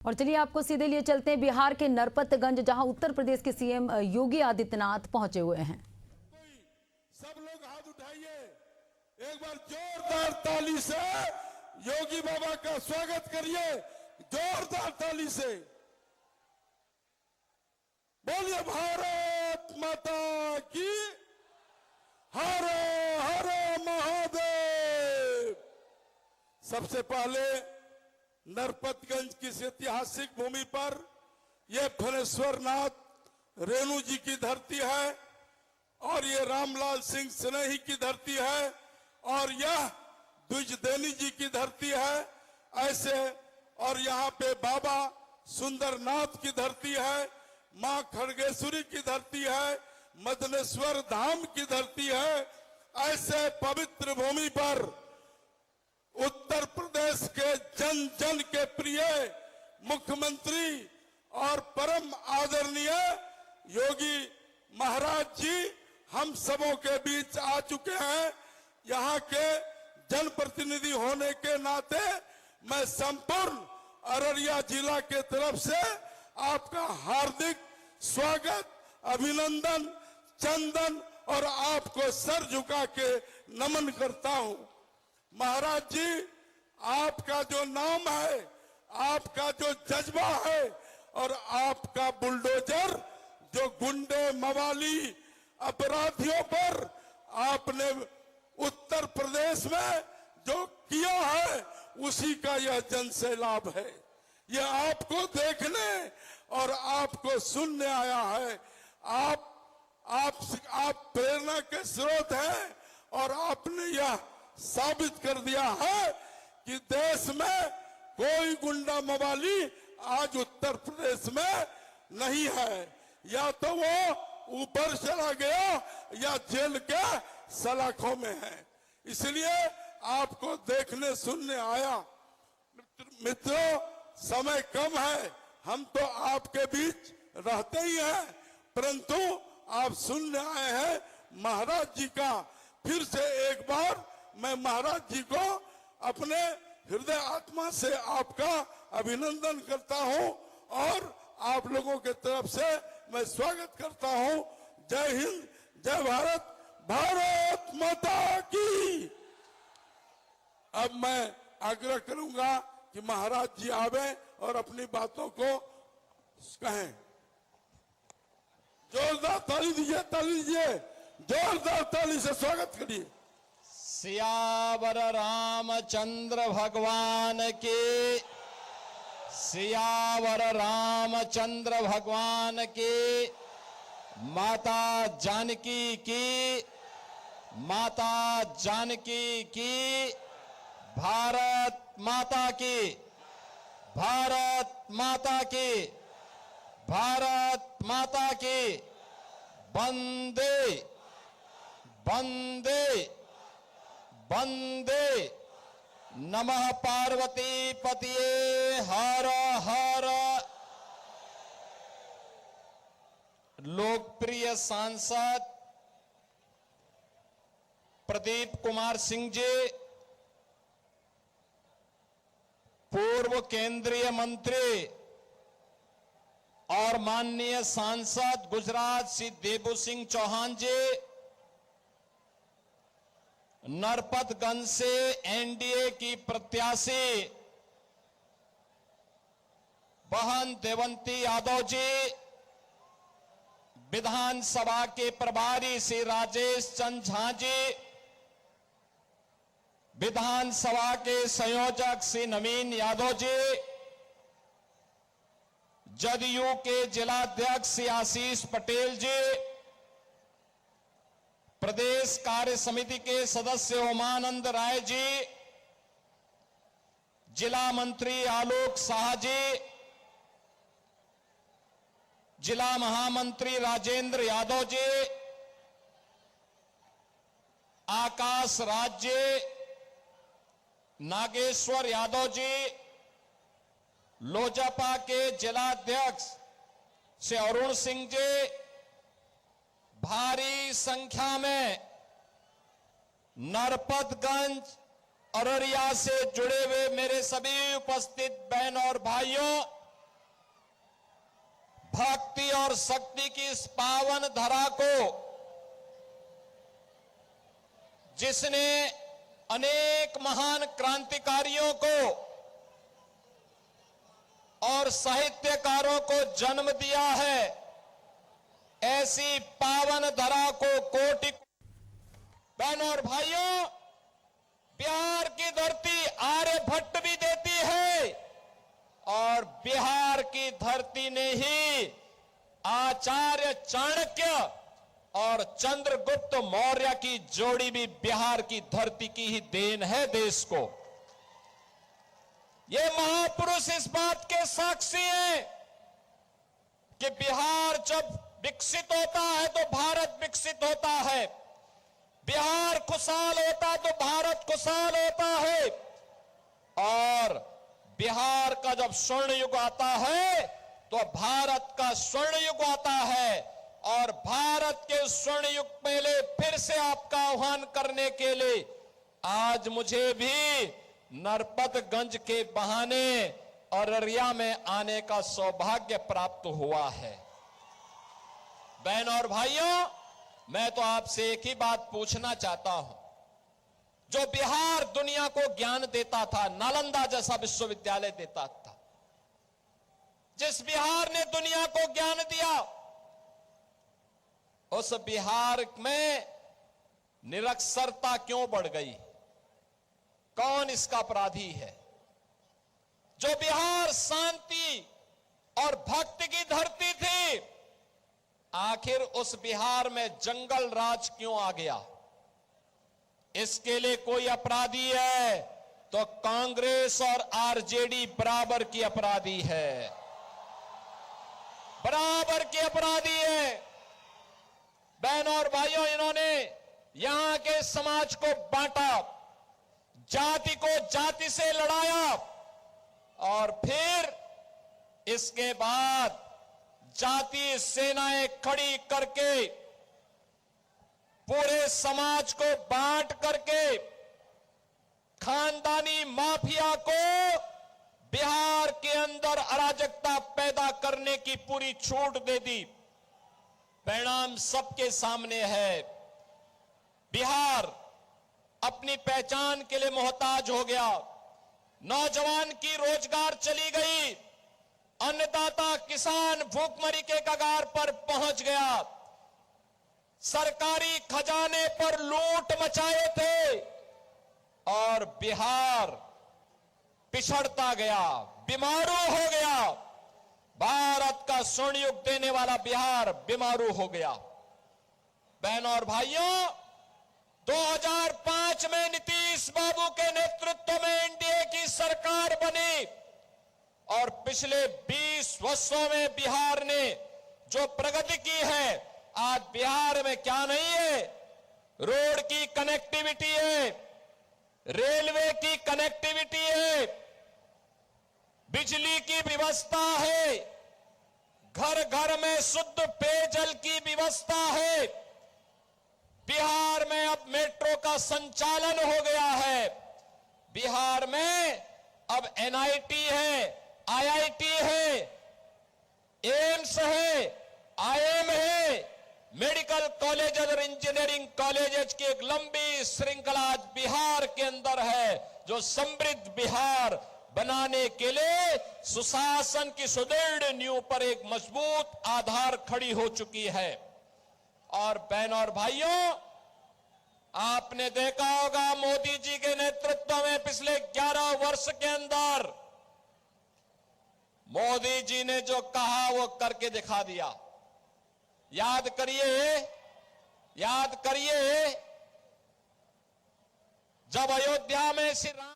और चलिए आपको सीधे लिए चलते हैं बिहार के नरपतगंज, जहां उत्तर प्रदेश के सीएम योगी आदित्यनाथ पहुंचे हुए हैं। सब लोग हाथ उठाइए, एक बार जोरदार ताली से योगी बाबा का स्वागत करिए, जोरदार ताली से। बोलिए भारत माता की, हर हर महादेव। सबसे पहले नरपतगंज की इस ऐतिहासिक भूमि पर यह फणेश्वर नाथ रेणु जी की धरती है और ये रामलाल सिंह स्नेही की धरती है और यह द्विजदेनी जी की धरती है। ऐसे और यहाँ पे बाबा सुंदरनाथ की धरती है, माँ खड़गेश्वरी की धरती है, मदनेश्वर धाम की धरती है। ऐसे पवित्र भूमि पर उत्तर प्रदेश के जन जन के प्रिय मुख्यमंत्री और परम आदरणीय योगी महाराज जी हम सबों के बीच आ चुके हैं। यहाँ के जनप्रतिनिधि होने के नाते मैं संपूर्ण अररिया जिला के तरफ से आपका हार्दिक स्वागत, अभिनंदन, चंदन और आपको सर झुका के नमन करता हूँ। महाराज जी, आपका जो नाम है, आपका जो जज्बा है और आपका बुलडोजर जो गुंडे मवाली अपराधियों पर आपने उत्तर प्रदेश में जो किया है, उसी का यह जन सैलाब है। यह आपको देखने और आपको सुनने आया है। आप प्रेरणा के स्रोत हैं और आपने यह साबित कर दिया है कि देश में कोई गुंडा मवाली आज उत्तर प्रदेश में नहीं है। या तो वो ऊपर चला गया या जेल के सलाखों में है। इसलिए आपको देखने सुनने आया। मित्रों, समय कम है, हम तो आपके बीच रहते ही हैं, परंतु आप सुनने आए हैं महाराज जी का। फिर से एक बार मैं महाराज जी को अपने हृदय आत्मा से आपका अभिनंदन करता हूं और आप लोगों के तरफ से मैं स्वागत करता हूं। जय हिंद, जय भारत, भारत माता की। अब मैं आग्रह करूंगा कि महाराज जी आवे और अपनी बातों को कहें। जोरदार ताली दीजिए, ताली दीजिए, जोरदार ताली से स्वागत करिए। सियावर रामचंद्र भगवान की, सियावर रामचंद्र भगवान की। माता जानकी की, माता जानकी की। भारत माता की, भारत माता की, भारत माता की। वंदे वंदे वंदे। नमः पार्वती पतिये हर हर। लोकप्रिय सांसद प्रदीप कुमार सिंह जी, पूर्व केंद्रीय मंत्री और माननीय सांसद गुजरात श्री देबू सिंह चौहान जी, नरपतगंज से एनडीए की प्रत्याशी बहन देवंती यादव जी, विधानसभा के प्रभारी श्री राजेश चंद्र झा जी, विधानसभा के संयोजक श्री नवीन यादव जी, जदयू के जिलाध्यक्ष श्री आशीष पटेल जी, प्रदेश कार्य समिति के सदस्य उमानंद राय जी, जिला मंत्री आलोक शाह जी, जिला महामंत्री राजेंद्र यादव जी, आकाश राज जी, नागेश्वर यादव जी, लोजपा के जिलाध्यक्ष श्री अरुण सिंह जी, भारी संख्या में नरपतगंज अररिया से जुड़े हुए मेरे सभी उपस्थित बहन और भाइयों, भक्ति और शक्ति की इस पावन धरा को जिसने अनेक महान क्रांतिकारियों को और साहित्यकारों को जन्म दिया है, ऐसी पावन धरा को कोटि बहनों और भाइयों, बिहार की धरती आर्यभट्ट भी देती है और बिहार की धरती ने ही आचार्य चाणक्य और चंद्रगुप्त मौर्य की जोड़ी भी बिहार की धरती की ही देन है देश को। ये महापुरुष इस बात के साक्षी हैं कि बिहार जब विकसित होता है तो भारत विकसित होता है, बिहार खुशहाल होता तो भारत खुशहाल होता है, और बिहार का जब स्वर्ण युग आता है तो भारत का स्वर्ण युग आता है। और भारत के स्वर्ण युग पहले फिर से आपका आह्वान करने के लिए आज मुझे भी नरपतगंज के बहाने अररिया में आने का सौभाग्य प्राप्त हुआ है। बहनों और भाइयों, मैं तो आपसे एक ही बात पूछना चाहता हूं। जो बिहार दुनिया को ज्ञान देता था, नालंदा जैसा विश्वविद्यालय देता था, जिस बिहार ने दुनिया को ज्ञान दिया, उस बिहार में निरक्षरता क्यों बढ़ गई? कौन इसका अपराधी है? जो बिहार शांति और भक्ति की धरती थी, आखिर उस बिहार में जंगल राज क्यों आ गया? इसके लिए कोई अपराधी है तो कांग्रेस और आरजेडी बराबर की अपराधी है, बराबर की अपराधी है। बहनों और भाइयों, इन्होंने यहां के समाज को बांटा, जाति को जाति से लड़ाया और फिर इसके बाद जातीय सेनाएं खड़ी करके पूरे समाज को बांट करके खानदानी माफिया को बिहार के अंदर अराजकता पैदा करने की पूरी छूट दे दी। परिणाम सबके सामने है। बिहार अपनी पहचान के लिए मोहताज हो गया। नौजवान की रोजगार चली गई, अन्नदाता किसान भूखमरी के कगार पर पहुंच गया। सरकारी खजाने पर लूट मचाए थे और बिहार पिछड़ता गया, बीमारू हो गया। भारत का स्वर्ण युग देने वाला बिहार बीमारू हो गया। बहनों और भाइयों, 2005 में नीतीश बाबू के नेतृत्व में एनडीए की सरकार बनी और पिछले 20 वर्षों में बिहार ने जो प्रगति की है, आज बिहार में क्या नहीं है? रोड की कनेक्टिविटी है, रेलवे की कनेक्टिविटी है, बिजली की व्यवस्था है, घर घर में शुद्ध पेयजल की व्यवस्था है। बिहार में अब मेट्रो का संचालन हो गया है। बिहार में अब एनआईटी है, आईआईटी है, एम्स है, आईएम है, मेडिकल कॉलेज और इंजीनियरिंग कॉलेजेस की एक लंबी श्रृंखला आज बिहार के अंदर है, जो समृद्ध बिहार बनाने के लिए सुशासन की सुदृढ़ नींव पर एक मजबूत आधार खड़ी हो चुकी है। और बहनों और भाइयों, आपने देखा होगा मोदी जी के नेतृत्व में पिछले 11 वर्ष के अंदर मोदी जी ने जो कहा वो करके दिखा दिया। याद करिए, जब अयोध्या में श्री राम